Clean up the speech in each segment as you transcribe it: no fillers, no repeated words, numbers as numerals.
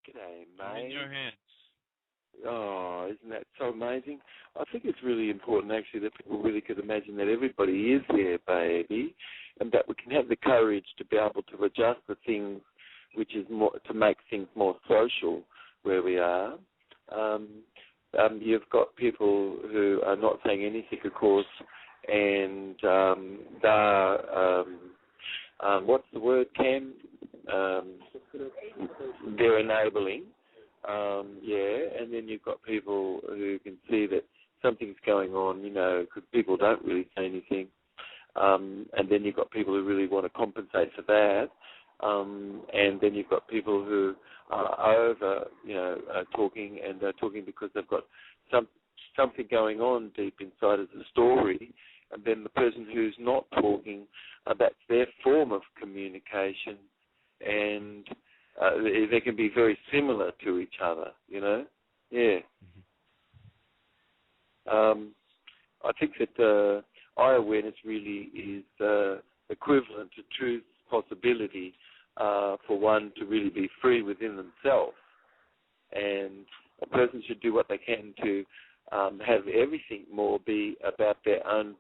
G'day, I'm in mate. your hands. Oh, isn't that so amazing? I think it's really important, actually, that people really could imagine that everybody is there, baby, and that we can have the courage to be able to adjust the things, which is more to make things more social where we are. You've got people who are not saying anything, of course, and they're, what's the word, Cam? They're enabling. And then you've got people who can see that something's going on, because people don't really say anything. And then you've got people who really want to compensate for that. And then you've got people who are over, talking, and they're talking because they've got something going on deep inside of the story. And then the person who's not talking, that's their form of communication. And they can be very similar to each other, Yeah. Mm-hmm. I think that eye awareness really is equivalent to truth possibility for one to really be free within themselves. And a person should do what they can to have everything more be about their own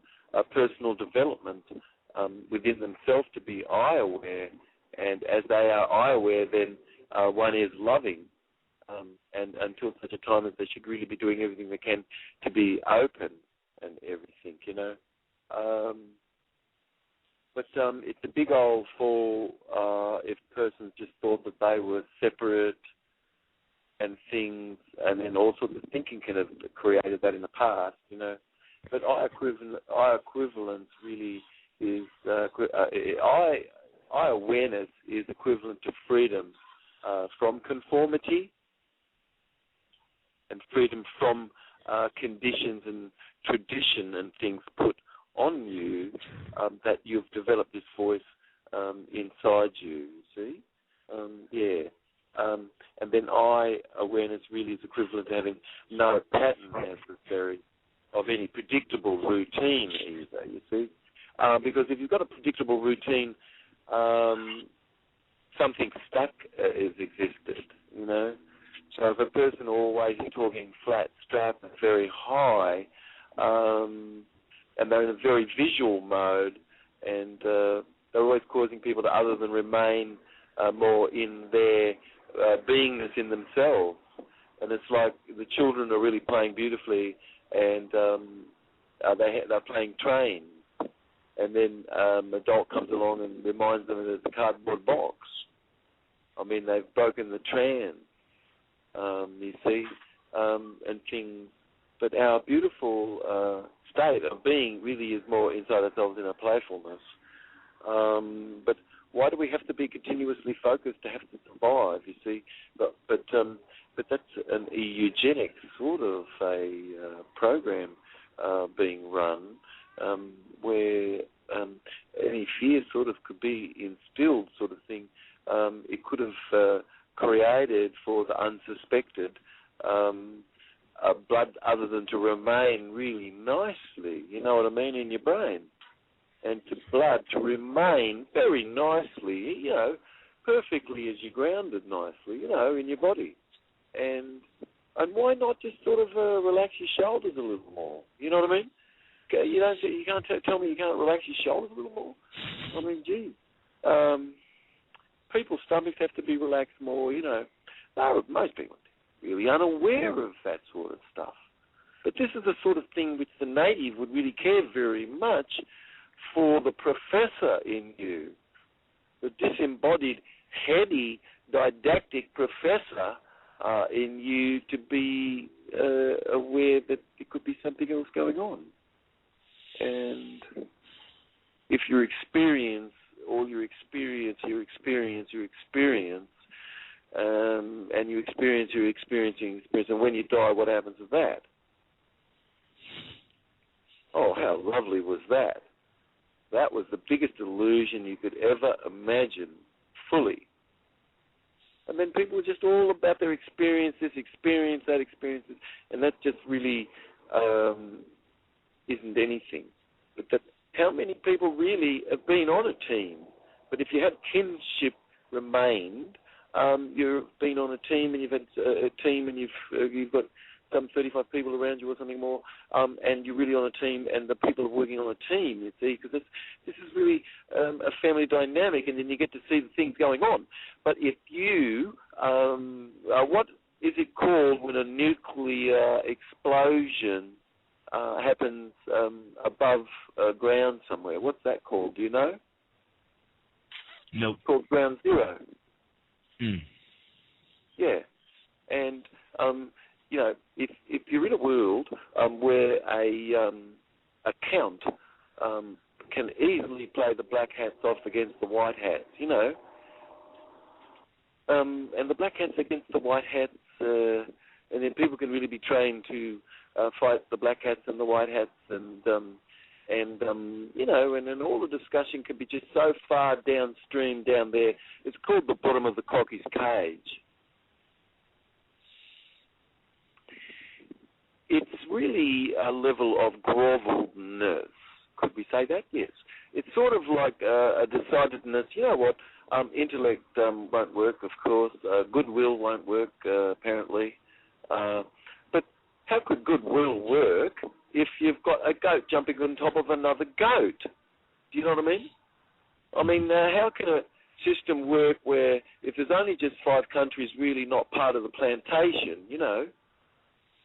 personal development within themselves, to be eye aware. And as they are eye aware, then one is loving. And until such a time as they should really be doing everything they can to be open and everything, But it's a big old fall if persons just thought that they were separate and things, and then all sorts of thinking can have created that in the past, But eye equivalence really is eye awareness is equivalent to freedom from conformity and freedom from conditions and tradition and things put on you, that you've developed this voice inside you, see? And then eye awareness really is equivalent to having no pattern necessary of any predictable routine either, you see? Because if you've got a predictable routine, something stuck has existed, So if a person always is talking flat, strap, and very high, and they're in a very visual mode, and they're always causing people to other than remain more in their beingness in themselves. And it's like the children are really playing beautifully, and they're playing train. And then an adult comes along and reminds them that it's a cardboard box. I mean, they've broken the trance, you see, and things. But our beautiful state of being really is more inside ourselves in our playfulness. But why do we have to be continuously focused to have to survive, you see? But that's an eugenic sort of a program being run, where any fear sort of could be instilled sort of thing. It could have created for the unsuspected blood other than to remain really nicely, you know what I mean, in your brain. And to blood to remain very nicely, perfectly as you're grounded nicely, in your body. And why not just sort of relax your shoulders a little more? You know what I mean? You can't tell me you can't relax your shoulders a little more. I mean, gee, people's stomachs have to be relaxed more. Most people are really unaware of that sort of stuff. But this is the sort of thing which the native would really care very much for the professor in you, the disembodied, heady, didactic professor in you, to be aware that there could be something else going on. And if your experience, and you experience your experience, and when you die, what happens to that? Oh, how lovely was that? That was the biggest illusion you could ever imagine, fully. And then people were just all about their experience, this experience, that experience, and that just really isn't anything. But how many people really have been on a team? But if you had kinship remained, you've been on a team and you've had a team and you've got some 35 people around you or something more, and you're really on a team, and the people are working on a team, you see, because this is really a family dynamic, and then you get to see the things going on. But if you, what is it called when a nuclear explosion happens above ground somewhere? What's that called? Do you know? Nope. It's called ground zero. Mm. Yeah, and you know, if you're in a world where a count can easily play the black hats off against the white hats, you know, and the black hats against the white hats, and then people can really be trained to fight the black hats and the white hats, and you know, and then all the discussion can be just so far downstream down there. It's called the bottom of the cocky's cage. It's really a level of groveledness. Could we say that? Yes. It's sort of like a decidedness. You know what? Intellect won't work, of course. Goodwill won't work, apparently. But how could goodwill work if you've got a goat jumping on top of another goat? Do you know what I mean? I mean, how can a system work where if there's only just 5 countries really not part of the plantation, you know,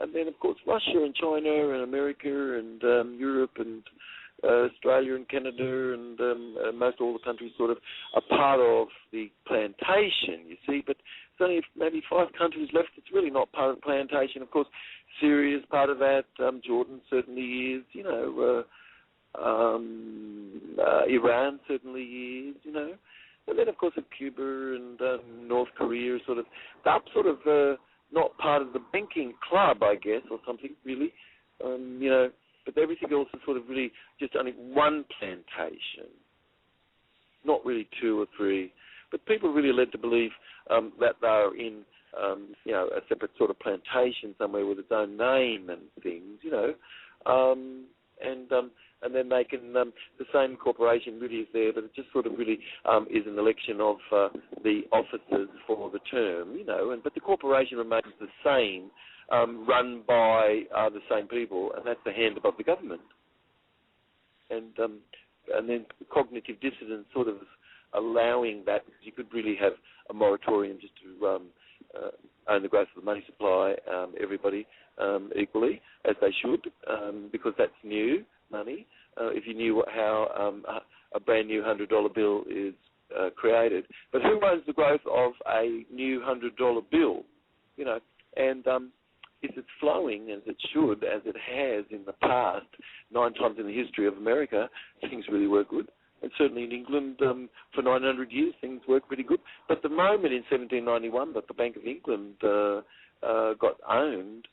and then, of course, Russia and China and America and Europe and Australia and Canada and most all the countries sort of are part of the plantation, you see. But there's only maybe 5 countries left. It's really not part of the plantation. Of course, Syria is part of that. Jordan certainly is, you know. Iran certainly is, you know. And then, of course, Cuba and North Korea are sort of not part of the banking club, I guess, or something, really, you know, but everything else is sort of really just only one plantation, not really 2 or 3. But people are really led to believe that they're in, you know, a separate sort of plantation somewhere with its own name and things, you know, and then they can, the same corporation really is there, but it just sort of really is an election of the officers for the term, you know, but the corporation remains the same, run by the same people, and that's the hand above the government. And then cognitive dissonance sort of allowing that, because you could really have a moratorium just to own the growth of the money supply, everybody equally, as they should, because that's new money. If you knew how a brand new $100 bill is created. But who owns the growth of a new $100 bill? You know, and if it's flowing as it should, as it has in the past, 9 times in the history of America, things really work good. And certainly in England, for 900 years, things work pretty good. But the moment in 1791 that the Bank of England got owned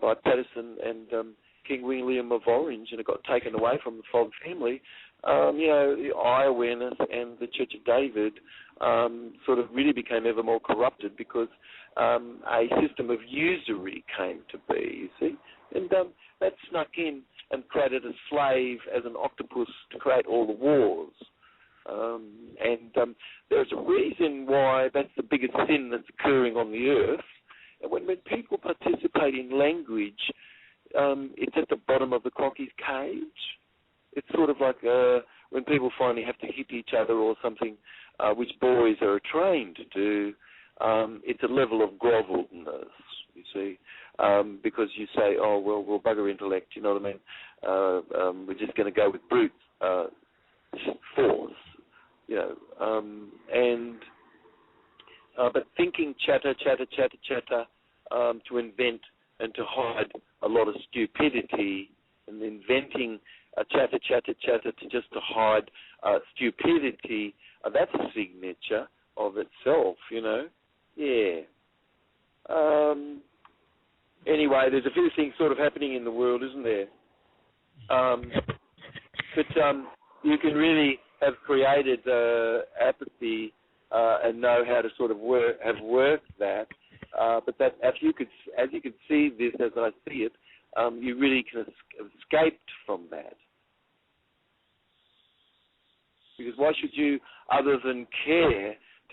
by Patterson and King William of Orange, and it got taken away from the Fogg family, you know, the eye awareness and the Church of David sort of really became ever more corrupted, because a system of usury came to be, you see. And that snuck in and created a slave as an octopus to create all the wars. And there's a reason why that's the biggest sin that's occurring on the earth. And when people participate in language, it's at the bottom of the cocky's cage. It's sort of like when people finally have to hit each other or something, which boys are trained to do. It's a level of groveledness, you see, because you say, oh, well, we'll bugger intellect, you know what I mean? We're just going to go with brute force, you know, but thinking chatter, to invent and to hide a lot of stupidity, and inventing a chatter to just to hide stupidity, that's a signature of itself, you know. Yeah. Anyway, there's a few things sort of happening in the world, isn't there? But you can really have created apathy and know how to sort of have worked that. But that, as you could see this, as I see it, you really can escape from that. Because why should you, other than care,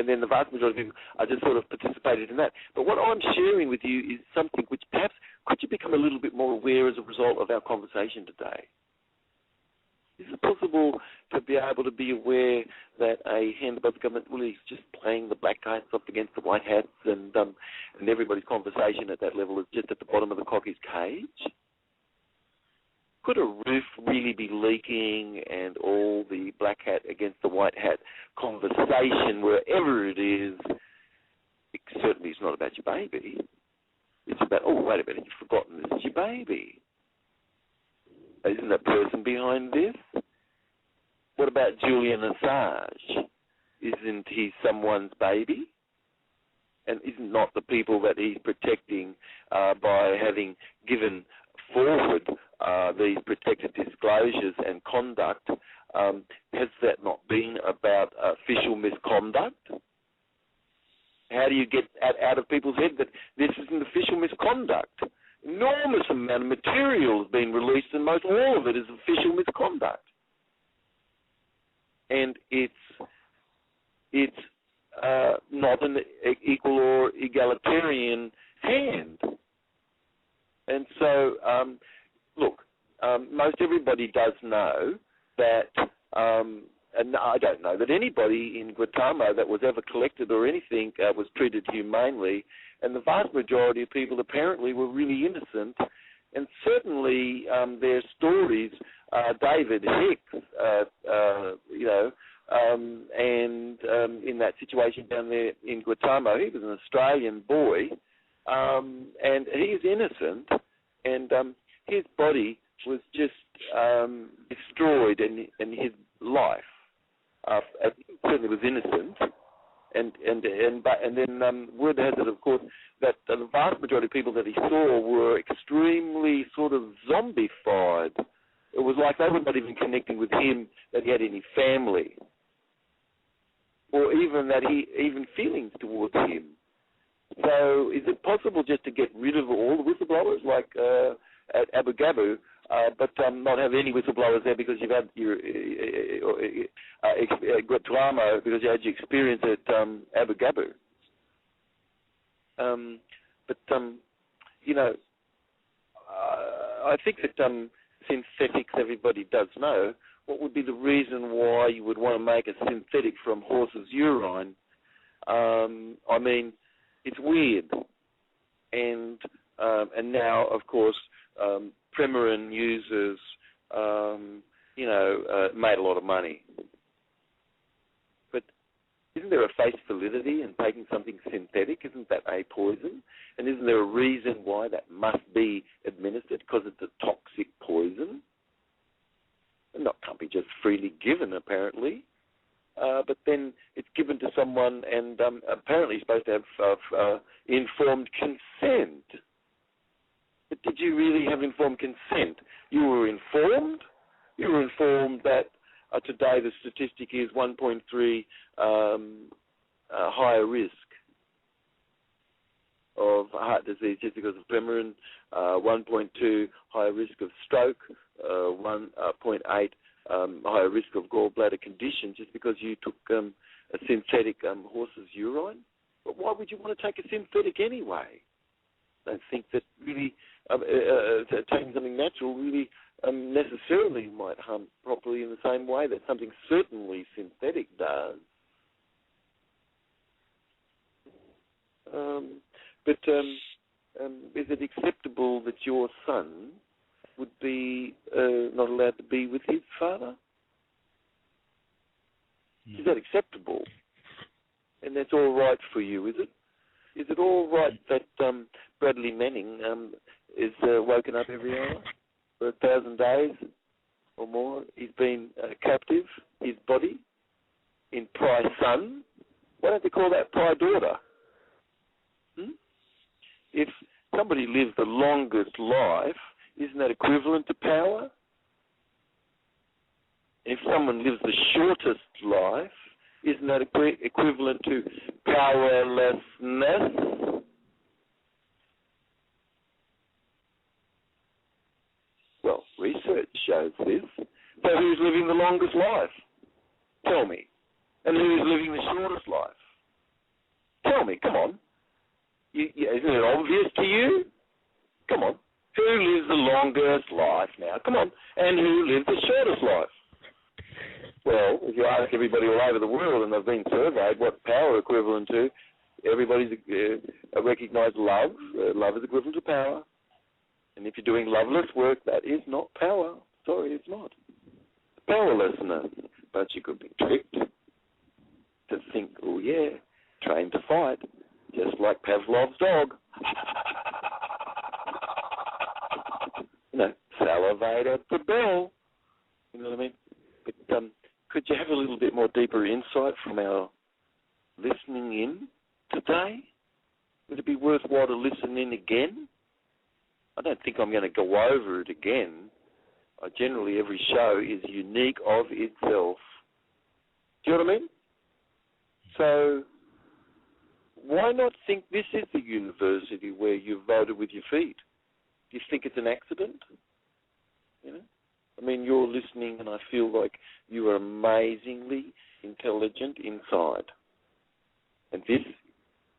and then the vast majority of people are just sort of participated in that. But what I'm sharing with you is something which perhaps could you become a little bit more aware as a result of our conversation today? Is it possible to be able to be aware that a hand above the government really is just playing the black hats up against the white hats, and everybody's conversation at that level is just at the bottom of the cockie's cage? Could a roof really be leaking and all the black hat against the white hat conversation, wherever it is, it certainly is not about your baby. It's about, oh, wait a minute, you've forgotten this is your baby. Isn't that person behind this? What about Julian Assange? Isn't he someone's baby? And isn't not the people that he's protecting by having given forward these protected disclosures and conduct, has that not been about official misconduct? How do you get out of people's head that this is an official misconduct? Enormous amount of material has been released, and most all of it is official misconduct. And it's not an equal or egalitarian hand. And so, look, most everybody does know that, and I don't know that anybody in Guantanamo that was ever collected or anything was treated humanely, and the vast majority of people apparently were really innocent, and certainly their stories, David Hicks, and in that situation down there in Guantanamo, he was an Australian boy, and he is innocent, and his body was just destroyed, and his life certainly was innocent. And then word has it, of course, that the vast majority of people that he saw were extremely sort of zombified. It was like they were not even connecting with him, that he had any family, or even that even feelings towards him. So is it possible just to get rid of all the whistleblowers, like at Abu Ghabu, but not have any whistleblowers there because you've had your Guantanamo, because you had your experience at Abu Ghabu? I think that synthetics, everybody does know. What would be the reason why you would want to make a synthetic from horse's urine? I mean, it's weird. And now, of course, Premarin users, made a lot of money. But isn't there a face validity in taking something synthetic? Isn't that a poison? And isn't there a reason why that must be administered? Because it's a toxic poison. And can't be just freely given, apparently. But then it's given to someone, and apparently you're supposed to have informed consent. But did you really have informed consent? You were informed? You were informed that today the statistic is 1.3 higher risk of heart disease just because of Premarin, 1.2 higher risk of stroke, 1.8 higher risk of gallbladder condition just because you took a synthetic horse's urine? But why would you want to take a synthetic anyway? I don't think that really taking something natural really necessarily might harm properly in the same way that something certainly synthetic does. But is it acceptable that your son would be not allowed to be with his father? No. Is that acceptable? And that's all right for you, is it? Is it all right that Bradley Manning is woken up every hour for 1,000 days or more? He's been captive, his body, in Pry Son. Why don't they call that Pry Daughter? If somebody lives the longest life, isn't that equivalent to power? If someone lives the shortest life, isn't that equivalent to powerlessness? Well, research shows this. So who's living the longest life? Tell me. And who's living the shortest life? Tell me, come on. Isn't it obvious to you? Come on. Who lives the longest life now? Come on. And who lives the shortest life? Well, if you ask everybody all over the world, and they've been surveyed, what power equivalent to, everybody's recognised love. Love is equivalent to power. And if you're doing loveless work, that is not power. Sorry, it's not. Powerlessness. But you could be tricked to think, oh yeah, trained to fight, just like Pavlov's dog. Salivate at the bell. You know what I mean? But could you have a little bit more deeper insight from our listening in today? Would it be worthwhile to listen in again? I don't think I'm going to go over it again. Generally, every show is unique of itself. Do you know what I mean? So, why not think this is the university where you voted with your feet? Do you think it's an accident? You know? I mean, you're listening, and I feel like you are amazingly intelligent inside. And this,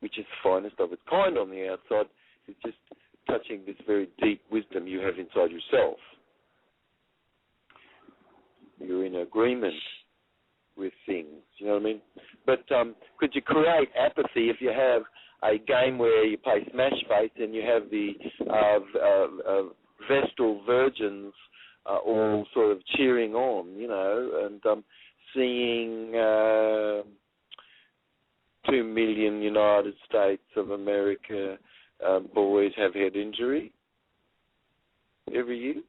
which is the finest of its kind on the outside, is just touching this very deep wisdom you have inside yourself. You're in agreement with things, you know what I mean? But could you create apathy if you have a game where you play Smash Face and you have the Vestal virgins all sort of cheering on, you know, and seeing 2 million United States of America boys have head injury every year?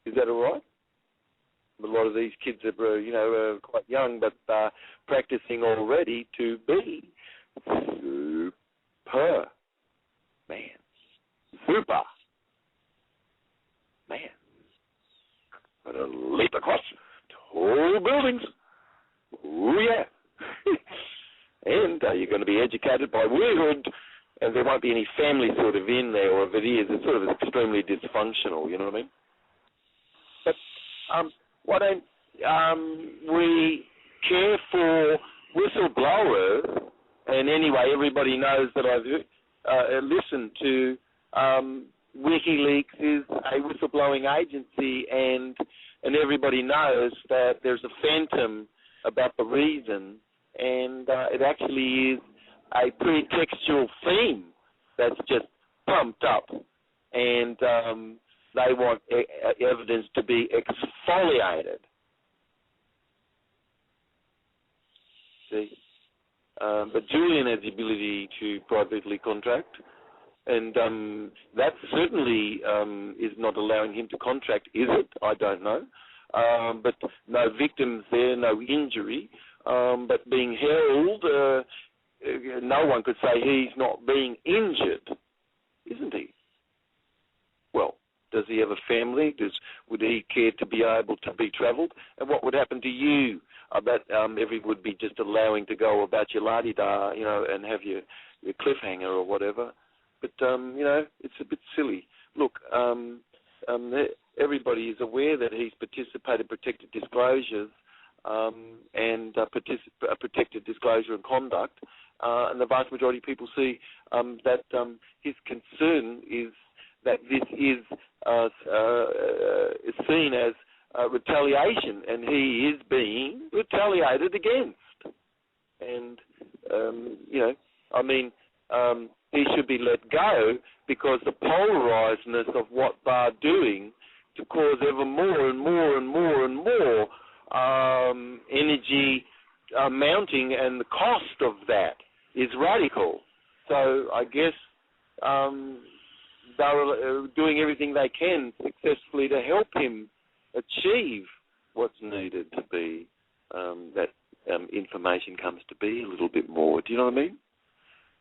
Is that all right? A lot of these kids are, quite young, but practicing already to be super man. Super man. Got to leap across tall buildings. Oh, yeah. And you're going to be educated by womanhood, and there won't be any family sort of in there, or if it is, it's sort of extremely dysfunctional, you know what I mean? But why don't we care for whistleblowers? And anyway, everybody knows that I've listened to WikiLeaks is a whistleblowing agency, and everybody knows that there's a phantom about the reason, and it actually is a pretextual theme that's just pumped up, and they want evidence to be exfoliated. See? But Julian has the ability to privately contract, and that certainly is not allowing him to contract, is it? I don't know. But no victims there, no injury, but being held, no one could say he's not being injured, isn't he? Well, does he have a family? Would he care to be able to be travelled? And what would happen to you? I bet everyone would be just allowing to go about your la-di-da, and have your cliffhanger or whatever. But, it's a bit silly. Look, everybody is aware that he's participated in protected disclosures and protected disclosure and conduct, and the vast majority of people see that his concern is that this is seen as retaliation, and he is being retaliated against. And, he should be let go, because the polarizedness of what they're doing to cause ever more and more and more and more energy mounting, and the cost of that is radical. So I guess they're doing everything they can successfully to help him achieve what's needed to be, that information comes to be a little bit more. Do you know what I mean?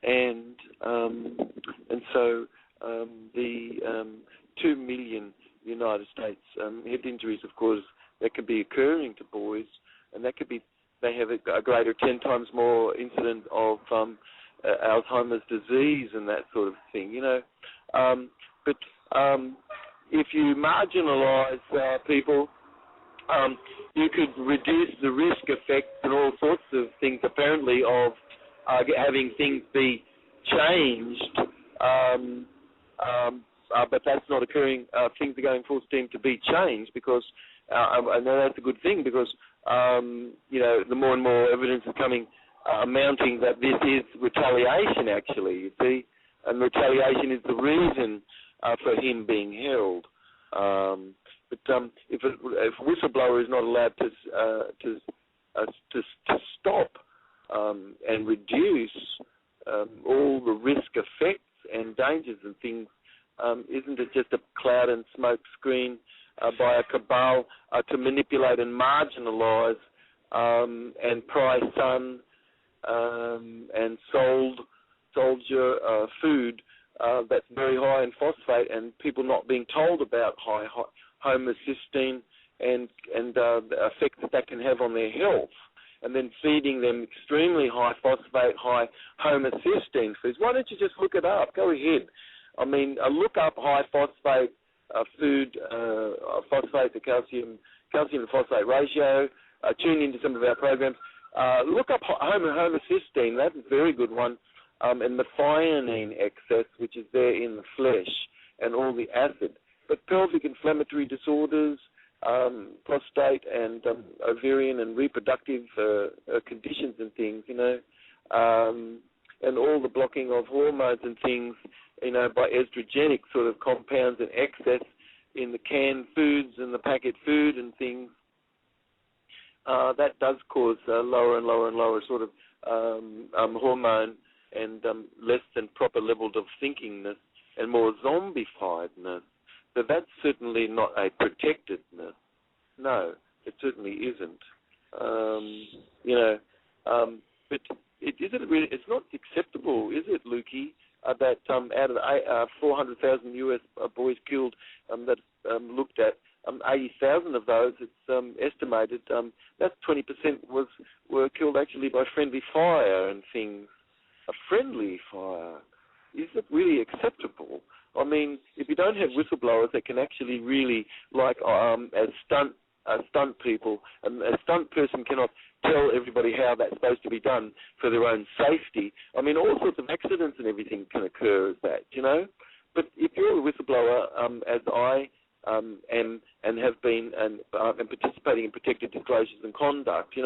And so the 2 million United States head injuries, of course, that could be occurring to boys, and that could be, they have a greater 10 times more incident of Alzheimer's disease and that sort of thing, But if you marginalize people, you could reduce the risk effects and all sorts of things, apparently, of having things be changed, but that's not occurring. Things are going full steam to be changed because I know that's a good thing because the more and more evidence is coming, mounting that this is retaliation. Actually, you see, and retaliation is the reason for him being held. But if a whistleblower is not allowed to stop and reduce all the risk effects and dangers and things, isn't it just a cloud and smoke screen by a cabal to manipulate and marginalise and pry sun and sold your food that's very high in phosphate, and people not being told about high homocysteine and the effects that can have on their health, and then feeding them extremely high phosphate, high homocysteine foods. Why don't you just look it up? Go ahead. I mean, look up high phosphate food, phosphate to calcium to phosphate ratio. Tune into some of our programs. Look up homocysteine. That's a very good one. And methionine excess, which is there in the flesh, and all the acid. But pelvic inflammatory disorders, prostate and ovarian and reproductive conditions and things, and all the blocking of hormones and things, by estrogenic sort of compounds and excess in the canned foods and the packet food and things, that does cause lower and lower and lower sort of hormone and less than proper levels of thinkingness and more zombifiedness. So that's certainly not a protectedness. No, it certainly isn't. But it's not acceptable, is it, Lukey, that out of the 400,000 U.S. boys killed that looked at, 80,000 of those, it's estimated, that's 20% were killed actually by friendly fire and things. A friendly fire. Is it really acceptable? I mean, if you don't have whistleblowers that can actually really, as stunt people, and a stunt person cannot tell everybody how that's supposed to be done for their own safety. I mean, all sorts of accidents and everything can occur as that, But if you're a whistleblower, as I am and have been and participating in protected disclosures and conduct,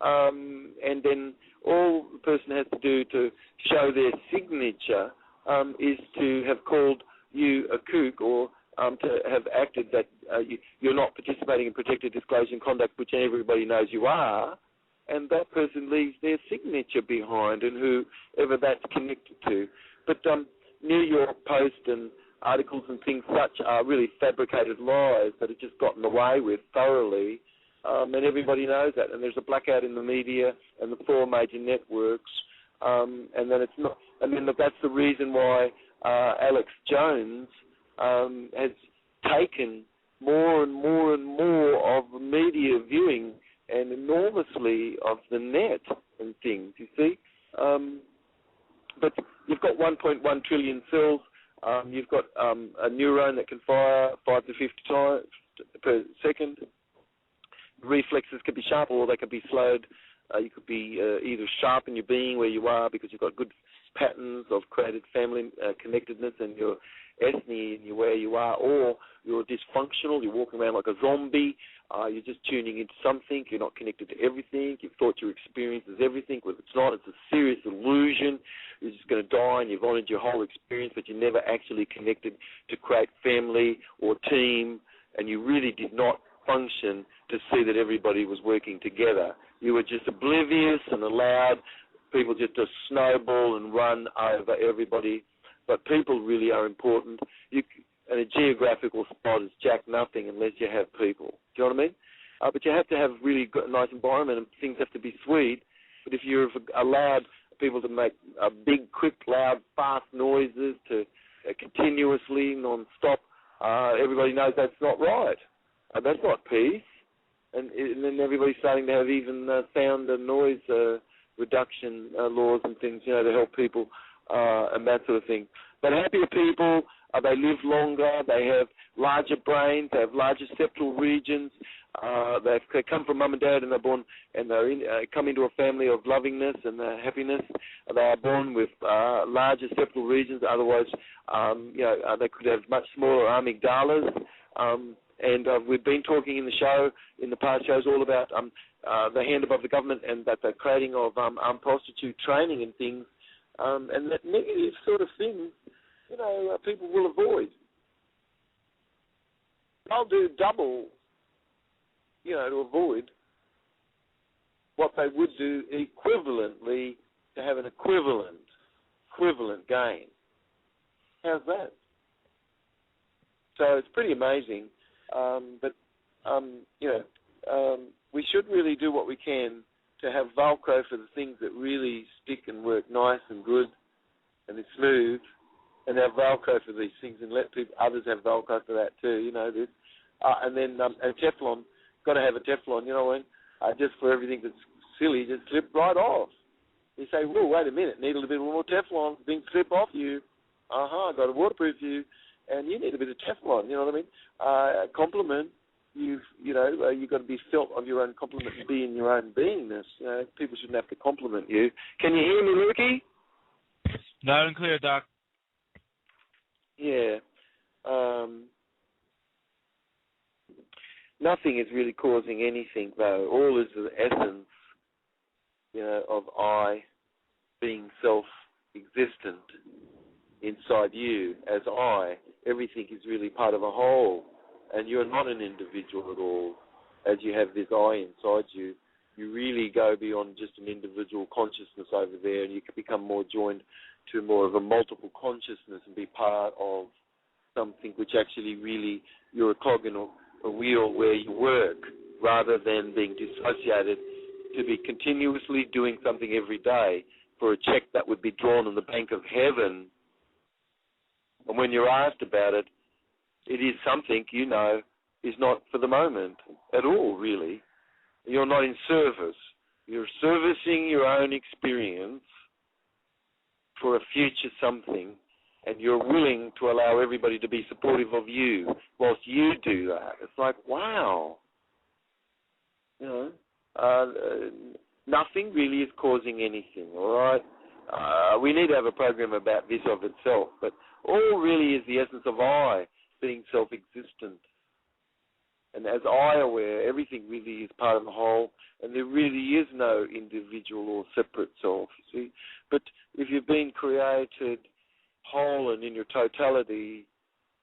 and then all the person has to do to show their signature is to have called you a kook or to have acted that you're not participating in protected disclosure and conduct, which everybody knows you are, and that person leaves their signature behind and whoever that's connected to. But New York Post and articles and things such are really fabricated lies that are just gotten away with thoroughly. And everybody knows that, and there's a blackout in the media and the 4 major networks, and then it's not. And then that's the reason why Alex Jones has taken more and more and more of the media viewing and enormously of the net and things. You see, but you've got 1.1 trillion cells. You've got a neuron that can fire 5 to 50 times per second. Reflexes can be sharp or they can be slowed. You could be either sharp in your being where you are because you've got good patterns of created family connectedness and your ethne and where you are, or you're dysfunctional, you're walking around like a zombie, you're just tuning into something, you're not connected to everything, you've thought your experience is everything, well, it's not, it's a serious illusion, you're just going to die and you've honoured your whole experience, but you never actually connected to create family or team, and you really did not function to see that everybody was working together. You were just oblivious and allowed people just to snowball and run over everybody. But people really are important. And a geographical spot is jack nothing unless you have people. Do you know what I mean? But you have to have really good, nice environment and things have to be sweet. But if you've allowed people to make big, quick, loud, fast noises to continuously, non-stop, everybody knows that's not right. That's not peace. And then everybody's starting to have even sound and noise reduction laws and things, to help people and that sort of thing. But happier people They live longer. They have larger brains. They have larger septal regions. They come from mum and dad, and they're born, and they come into a family of lovingness and happiness. They are born with larger septal regions. Otherwise, they could have much smaller amygdalas. And we've been talking in the show, in the past shows, all about the hand above the government and that the creating of armed prostitute training and things, and that negative sort of thing, people will avoid. They'll do double, to avoid what they would do equivalently to have an equivalent gain. How's that? So it's pretty amazing. We should really do what we can to have Velcro for the things that really stick and work nice and good and is smooth, and have Velcro for these things, and let others have Velcro for that too. This, and then and Teflon. Got to have a Teflon. You know what I mean? Just for everything that's silly, just slip right off. You say, "Whoa, wait a minute! Need a little bit more Teflon. Things slip off you. Got to waterproof you." And you need a bit of Teflon, you know what I mean? Compliment, you've got to be felt of your own compliment and be in your own beingness. People shouldn't have to compliment you. Can you hear me, Lukey? Loud and clear, Doc. Yeah. Nothing is really causing anything, though. All is the essence, of I being self-existent inside you as I. Everything is really part of a whole, and you're not an individual at all. As you have this I inside you, you really go beyond just an individual consciousness over there, and you can become more joined to more of a multiple consciousness and be part of something which actually really, you're a cog in a wheel where you work, rather than being dissociated, to be continuously doing something every day for a check that would be drawn in the bank of heaven. And when you're asked about it, it is something, is not for the moment at all, really. You're not in service. You're servicing your own experience for a future something, and you're willing to allow everybody to be supportive of you whilst you do that. It's like, wow. Nothing really is causing anything, all right? We need to have a program about this of itself, but all really is the essence of I being self-existent. And as I aware, everything really is part of the whole, and there really is no individual or separate self, you see. But if you've been created whole and in your totality,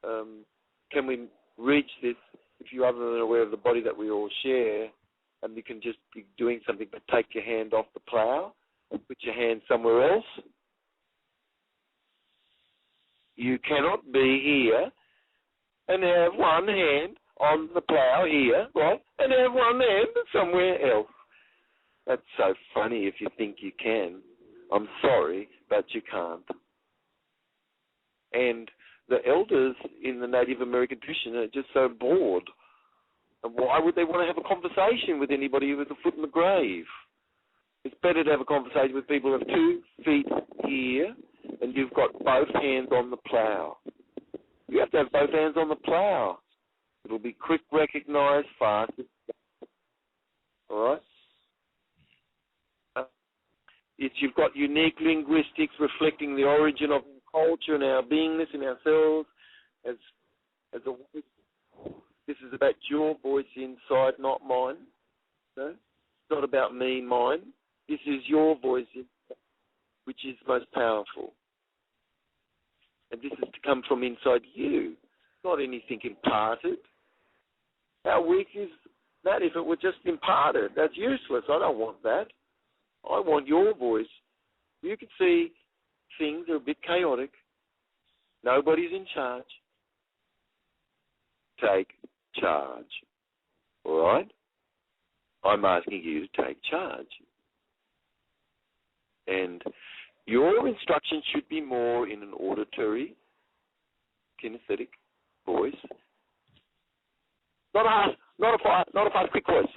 can we reach this if you're other than aware of the body that we all share, and you can just be doing something but take your hand off the plow and put your hand somewhere else? You cannot be here and have one hand on the plow here, right, and have one hand somewhere else. That's so funny if you think you can. I'm sorry, but you can't. And the elders in the Native American tradition are just so bored. And why would they want to have a conversation with anybody with a foot in the grave? It's better to have a conversation with people who have 2 feet here, and you've got both hands on the plow. You have to have both hands on the plow. It'll be quick, recognized, fast. All right? You've got unique linguistics reflecting the origin of culture and our beingness in ourselves as a voice. This is about your voice inside, not mine. No? It's not about me, mine. This is your voice inside, which is most powerful. And this is to come from inside you, not anything imparted. How weak is that if it were just imparted? That's useless. I don't want that. I want your voice. You can see things are a bit chaotic. Nobody's in charge. Take charge. All right? I'm asking you to take charge. And your instruction should be more in an auditory, kinesthetic voice. Not a fast, quick voice.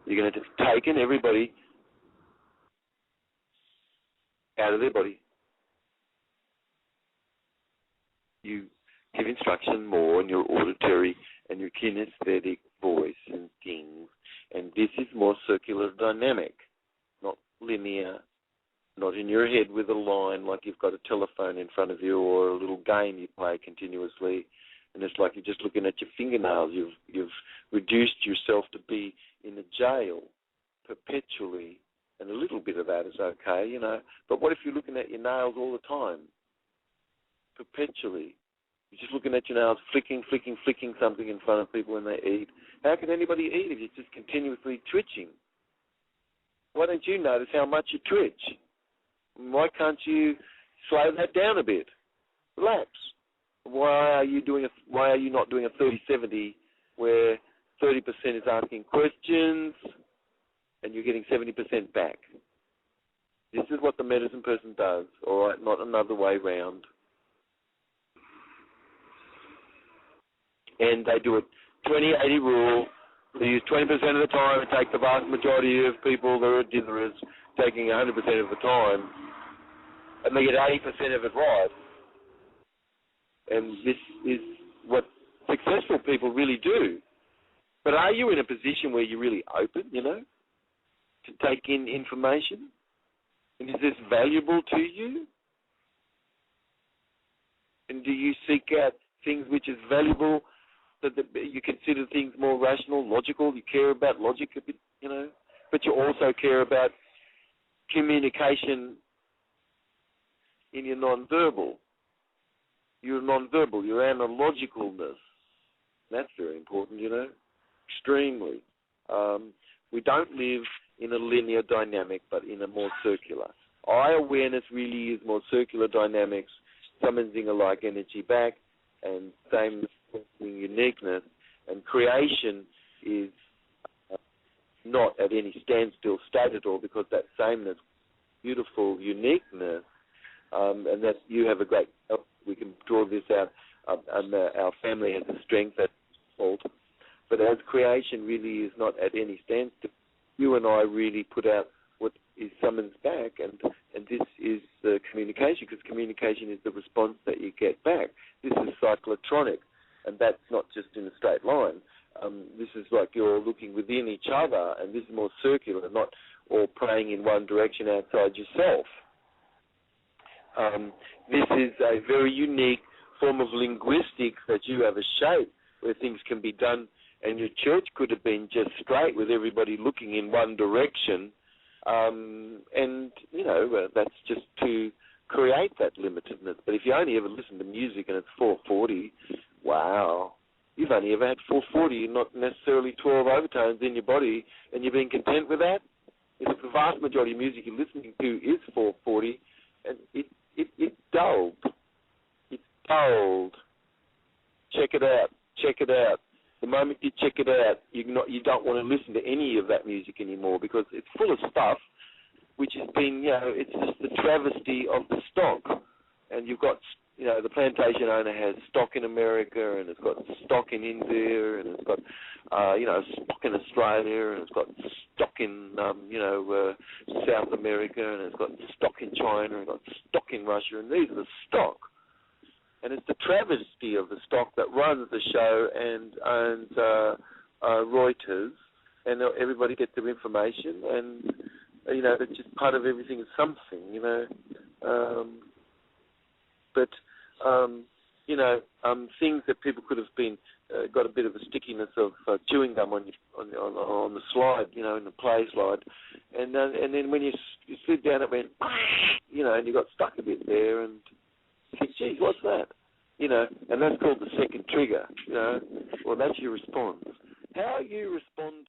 You're gonna just take in everybody out of their body. You give instruction more in your auditory and your kinesthetic voice and things, and this is more circular dynamic, not linear, not in your head with a line like you've got a telephone in front of you or a little game you play continuously, and it's like you're just looking at your fingernails. You've reduced yourself to be in a jail perpetually, and a little bit of that is okay, you know. But what if you're looking at your nails all the time, perpetually? You're just looking at your nails, flicking something in front of people when they eat. How can anybody eat if you're just continuously twitching? Why don't you notice how much you twitch? Why can't you slow that down a bit? Relax. Why are you not doing a 30-70 where 30% is asking questions and you're getting 70% back? This is what the medicine person does, all right, not another way round. And they do a 20-80 rule. They use 20% of the time and take the vast majority of people that are ditherers taking 100% of the time, and they get 80% of it right. And this is what successful people really do. But are you in a position where you're really open, you know, to take in information? And is this valuable to you? And do you seek out things which is valuable, so that you consider things more rational, logical? You care about logic a bit, you know, but you also care about communication in your non-verbal. Your non-verbal, your analogicalness. That's very important, you know, extremely. We don't live in a linear dynamic, but in a more circular. Eye awareness really is more circular dynamics, summoning alike energy back, and same uniqueness, and creation is not at any standstill state at all, because that sameness, beautiful uniqueness, and that you have a great, we can draw this out, and our family has a strength that's fault, but as creation really is not at any standstill, you and I really put out what is summons back, and this is the communication, because communication is the response that you get back. This is cyclotronic, and that's not just in a straight line. This is like you're looking within each other, and this is more circular, not all praying in one direction outside yourself. This is a very unique form of linguistics that you have a shape where things can be done, and your church could have been just straight with everybody looking in one direction, and, you know, that's just to create that limitedness. But if you only ever listen to music and it's 440, wow, you've only ever had 440, not necessarily 12 overtones in your body, and you've been content with that? If the vast majority of music you're listening to is 440, and it's dulled. It's dulled. Check it out. Check it out. The moment you check it out, you don't want to listen to any of that music anymore, because it's full of stuff which has been, you know, it's just the travesty of the stock. And you've got, you know, the plantation owner has stock in America, and it's got stock in India, and it's got, you know, stock in Australia, and it's got stock in, you know, South America, and it's got stock in China, and it's got stock in Russia, and these are the stock. And it's the travesty of the stock that runs the show and Reuters, and everybody gets their information, and, you know, it's just part of everything is something, you know. You know, things that people could have been, got a bit of a stickiness of chewing gum on the slide, you know, in the play slide, and then when you slid down it went, you know, and you got stuck a bit there, and you think, geez, what's that? You know, and that's called the second trigger, you know. Well, that's your response. How you respond